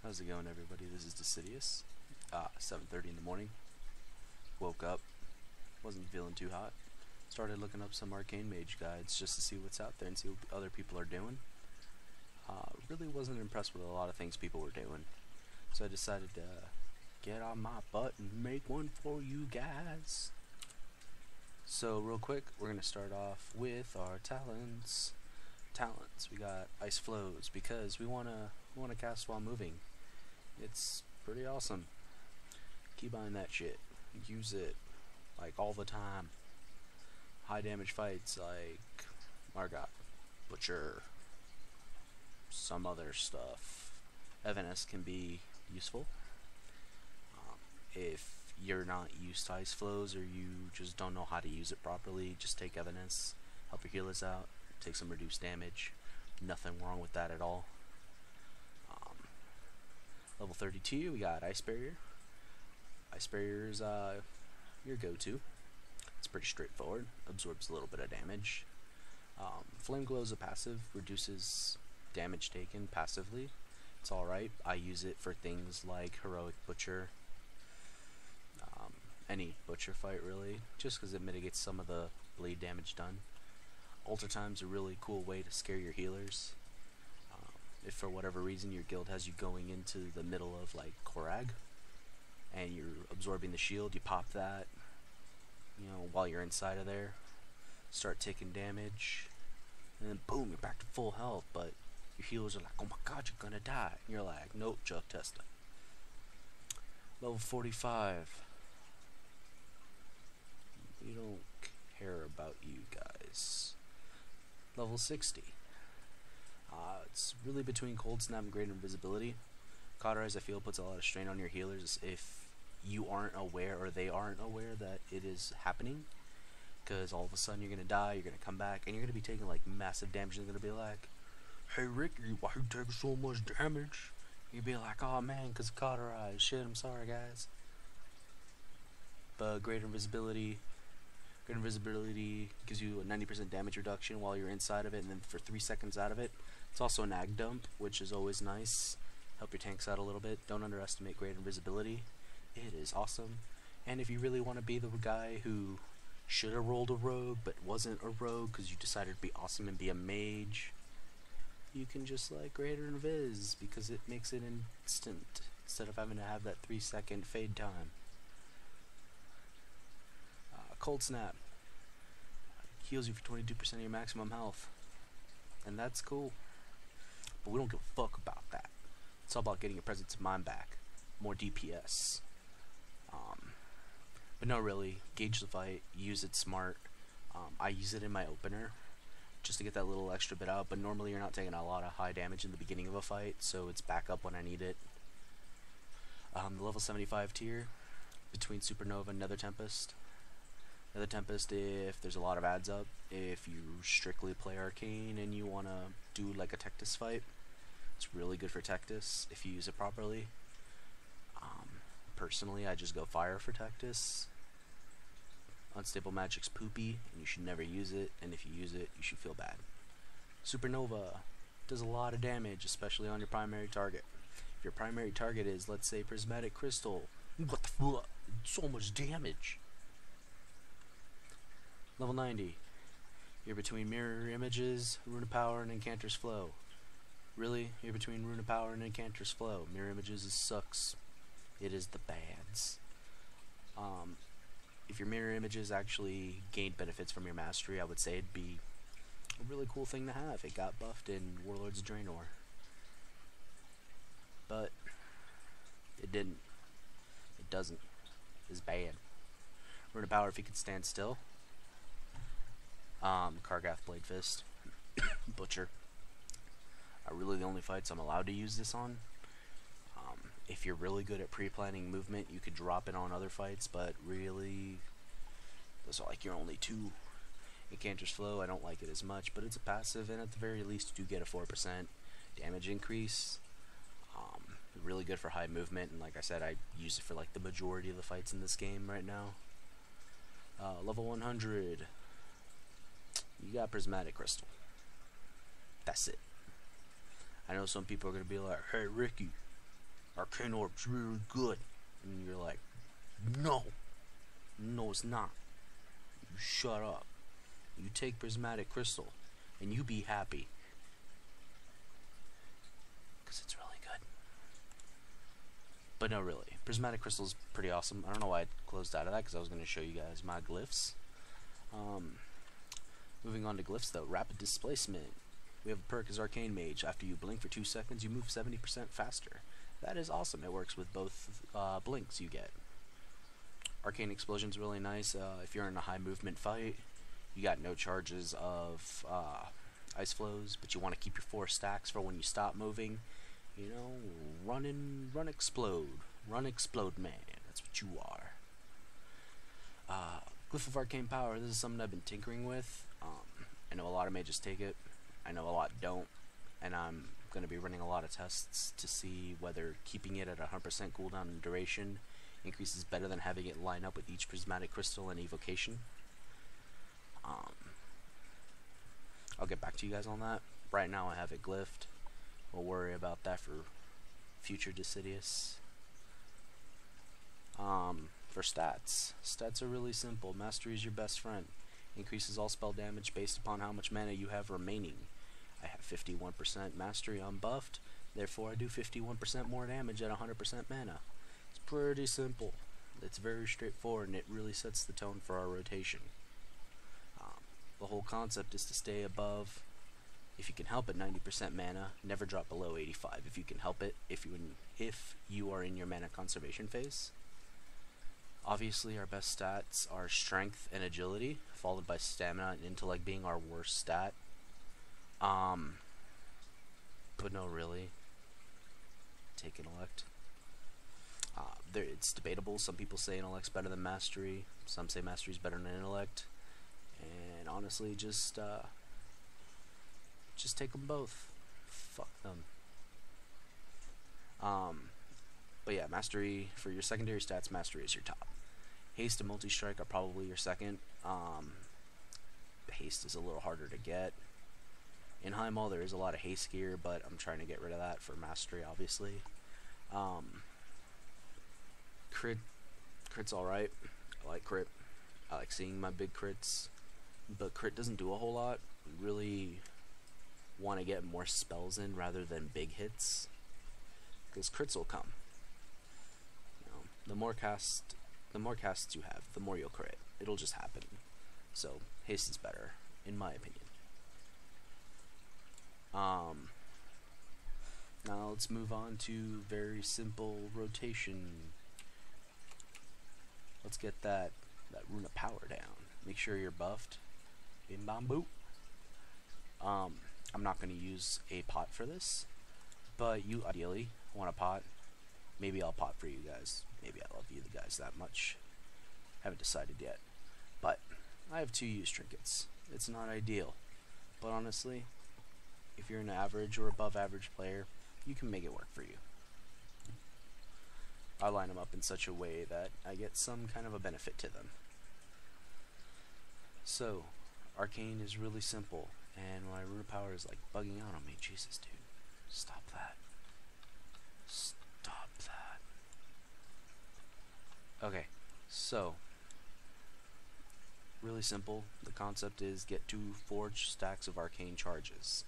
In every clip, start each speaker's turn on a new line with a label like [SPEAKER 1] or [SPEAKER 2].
[SPEAKER 1] How's it going, everybody? This is Decidius. 7:30 in the morning. Woke up. Wasn't feeling too hot. Started looking up some arcane mage guides just to see what's out there and see what other people are doing. Really wasn't impressed with a lot of things people were doing. So I decided to get on my butt and make one for you guys. So real quick, we're going to start off with our talents. We got ice flows because we wanna cast while moving. It's pretty awesome. Keep buying that shit. Use it like all the time. High damage fights like Margot, Butcher, some other stuff. Evanescence can be useful. If you're not used to ice flows or you just don't know how to use it properly, just take Evanescence. Help your healers out. Take some reduced damage. Nothing wrong with that at all. Level 32, we got Ice Barrier. Ice Barrier is your go-to. It's pretty straightforward. Absorbs a little bit of damage. Flame Glow is a passive. Reduces damage taken passively. It's alright. I use it for things like Heroic Butcher. Any Butcher fight, really. Just because it mitigates some of the bleed damage done. Alter Time's a really cool way to scare your healers. If for whatever reason your guild has you going into the middle of like Korag and you're absorbing the shield, you pop that, while you're inside of there, start taking damage, and then boom, you're back to full health, but your healers are like, oh my god, you're gonna die. And you're like, nope, Chuck Testa. Level 45. We don't care about you guys. Level 60. It's really between Cold Snap and Greater Invisibility. Cauterize, I feel, puts a lot of strain on your healers if you aren't aware or they aren't aware that it is happening. Because all of a sudden you're going to die, you're going to come back, and you're going to be taking like massive damage. They're going to be like, hey Ricky, why you taking so much damage? You'd be like, oh man, because Cauterize. Shit, I'm sorry guys. But Greater Invisibility gives you a 90% damage reduction while you're inside of it, and then for 3 seconds out of it. It's also an ag dump, which is always nice. Help your tanks out a little bit. Don't underestimate Greater Invisibility. It is awesome. And if you really want to be the guy who should have rolled a rogue but wasn't a rogue because you decided to be awesome and be a mage, you can just like Greater Invis because it makes it instant instead of having to have that 3-second fade time. Cold Snap heals you for 22% of your maximum health, and that's cool, but we don't give a fuck about that. It's all about getting your presence of mind back, more DPS. But no, really, gauge the fight, use it smart. I use it in my opener just to get that little extra bit out, but normally you're not taking a lot of high damage in the beginning of a fight, so it's back up when I need it. The level 75 tier between Supernova and Nether Tempest. Nether Tempest, if there's a lot of ads up, if you strictly play Arcane and you want to do like a Tectus fight, it's really good for Tectus if you use it properly. Personally, I just go Fire for Tectus. Unstable Magic's poopy, and you should never use it, and if you use it, you should feel bad. Supernova does a lot of damage, especially on your primary target. If your primary target is, let's say, Prismatic Crystal, what the fuck? So much damage. Level 90. You're between Mirror Images, Rune of Power, and Incanter's Flow. Really? You're between Rune of Power and Incanter's Flow. Mirror Images sucks. It is the bads. If your Mirror Images actually gained benefits from your mastery, I would say it'd be a really cool thing to have. It got buffed in Warlords of Draenor. But it didn't. It doesn't. It's bad. Rune of Power if you could stand still. Kargath Blade Fist, Butcher are really the only fights I'm allowed to use this on. If you're really good at pre-planning movement, you could drop it on other fights, but really, those are like your only two. Incanter's Flow, I don't like it as much, but it's a passive, and at the very least, you do get a 4% damage increase. Really good for high movement, and like I said, I use it for like the majority of the fights in this game right now. Level 100. You got Prismatic Crystal. That's it. I know some people are going to be like, hey Ricky, arcane orb's really good. And you're like, no, it's not. You shut up. You take prismatic crystal, and you be happy. Because it's really good. But no, really. Prismatic crystal is pretty awesome. I don't know why I closed out of that, because I was going to show you guys my glyphs. Moving on to glyphs, though. Rapid displacement. We have a perk as Arcane Mage. After you blink for 2 seconds, you move 70% faster. That is awesome. It works with both blinks you get. Arcane Explosion's really nice. If you're in a high movement fight, you got no charges of ice flows, but you want to keep your 4 stacks for when you stop moving. You know, run explode. Run explode, man. That's what you are. Glyph of Arcane Power. This is something I've been tinkering with. I know a lot of mages take it. I know a lot don't. And I'm going to be running a lot of tests to see whether keeping it at 100% cooldown and duration increases better than having it line up with each prismatic crystal and evocation. I'll get back to you guys on that. Right now I have it glyphed. We'll worry about that for future Decidius. For stats. Stats are really simple. Mastery is your best friend. Increases all spell damage based upon how much mana you have remaining. I have 51% mastery unbuffed, therefore I do 51% more damage at 100% mana. It's pretty simple. It's very straightforward, and it really sets the tone for our rotation. The whole concept is to stay above, if you can help it, 90% mana. Never drop below 85 if you can help it, if you are in your mana conservation phase. Obviously our best stats are strength and agility, followed by stamina and intellect being our worst stat. But no, really. Take intellect. It's debatable. Some people say intellect's better than mastery. Some say mastery's better than intellect. And honestly, just take them both. Fuck them. But yeah, mastery for your secondary stats. Mastery is your top. Haste and multi-strike are probably your second. Haste is a little harder to get. In High Maul there is a lot of haste gear, but I'm trying to get rid of that for mastery, obviously. Crit's alright. I like crit. I like seeing my big crits, but crit doesn't do a whole lot. Really want to get more spells in rather than big hits, because crits will come. You know, the more casts you have, the more you'll crit. It'll just happen. So haste is better, in my opinion. Now let's move on to very simple rotation. Let's get that rune of power down. Make sure you're buffed. Bim bam boop. I'm not going to use a pot for this, but you ideally want a pot. Maybe I'll pot for you guys. Maybe I love you guys that much. Haven't decided yet. But I have 2 use trinkets. It's not ideal, but honestly, if you're an average or above average player, you can make it work for you. I line them up in such a way that I get some kind of a benefit to them. So, Arcane is really simple, and my rune of power is like bugging out on me. Jesus, dude. Stop that. Stop that. Okay, so, really simple. The concept is get 2 forged stacks of arcane charges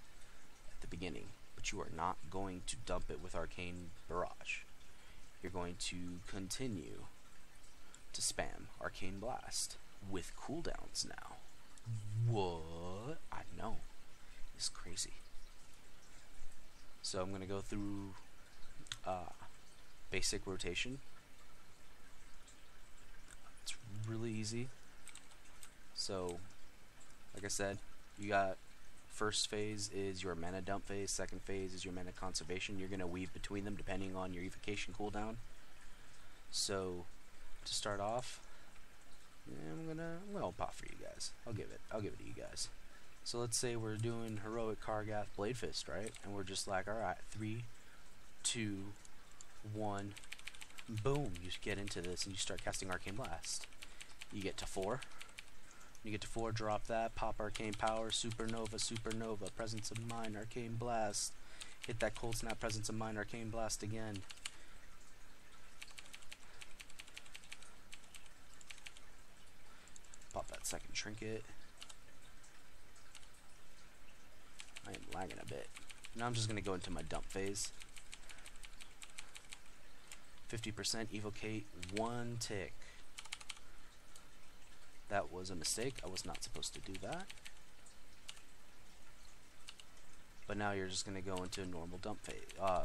[SPEAKER 1] at the beginning, but you are not going to dump it with Arcane Barrage. You're going to continue to spam Arcane Blast with cooldowns now. What? I know. It's crazy. So I'm going to go through basic rotation. It's really easy. So, like I said, you got first phase is your mana dump phase, second phase is your mana conservation. You're going to weave between them depending on your evocation cooldown. So, to start off, I'm gonna pop for you guys. I'll give it to you guys. So let's say we're doing heroic Kargath Blade Fist, right? And we're just like, alright, 3, 2, 1, boom. You get into this and you start casting Arcane Blast. You get to 4. You get to 4, drop that, pop Arcane Power, Supernova, Presence of Mind, Arcane Blast. Hit that Cold Snap, Presence of Mind, Arcane Blast again. trinket. I am lagging a bit. Now I'm just going to go into my dump phase. 50% evocate 1 tick. That was a mistake. I was not supposed to do that. But now you're just going to go into a normal dump phase,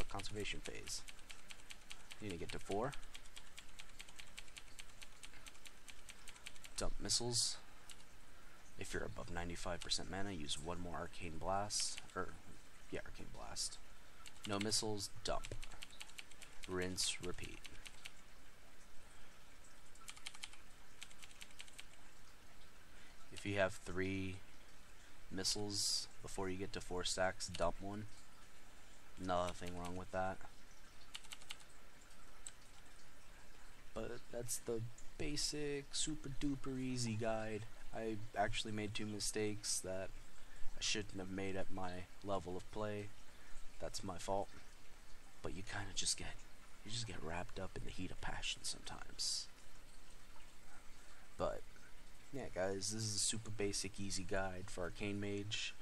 [SPEAKER 1] conservation phase. You need to get to 4. Dump missiles. If you're above 95% mana, use 1 more arcane blast. Arcane blast. No missiles, dump. Rinse, repeat. If you have 3 missiles before you get to 4 stacks, dump 1. Nothing wrong with that. But that's the basic super duper easy guide. I actually made 2 mistakes that I shouldn't have made at my level of play. That's my fault. But you kind of just get wrapped up in the heat of passion sometimes. But yeah, guys, this is a super basic easy guide for Arcane Mage.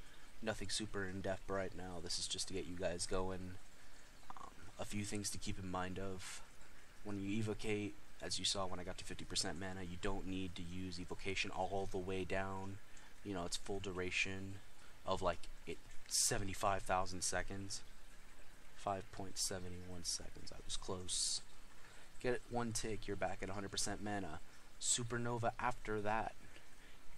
[SPEAKER 1] Nothing super in depth right now. This is just to get you guys going. A few things to keep in mind of when you evocate. As you saw when I got to 50% mana, you don't need to use evocation all the way down. You know, it's full duration of like 75,000 seconds. 5.71 seconds. I was close. Get it 1 tick, you're back at 100% mana. Supernova after that,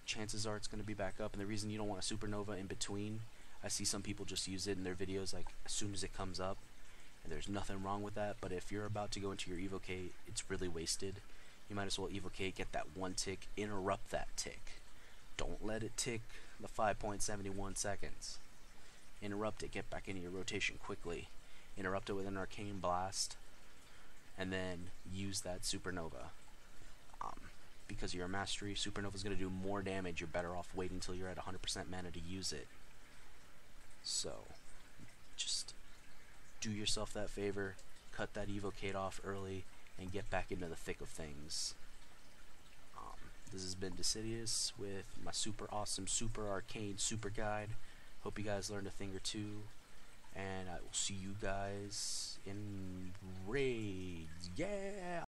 [SPEAKER 1] chances are it's going to be back up. And the reason you don't want a supernova in between, I see some people just use it in their videos like as soon as it comes up. And there's nothing wrong with that, but if you're about to go into your evocate, it's really wasted. You might as well evocate, get that 1 tick, interrupt that tick. Don't let it tick the 5.71 seconds. Interrupt it, get back into your rotation quickly. Interrupt it with an arcane blast, and then use that supernova. Because of your mastery, supernova is going to do more damage. You're better off waiting until you're at 100% mana to use it. So, just do yourself that favor, cut that evocate off early, and get back into the thick of things. This has been Decidius with my super awesome, super arcane, super guide. Hope you guys learned a thing or two, and I will see you guys in raids. Yeah!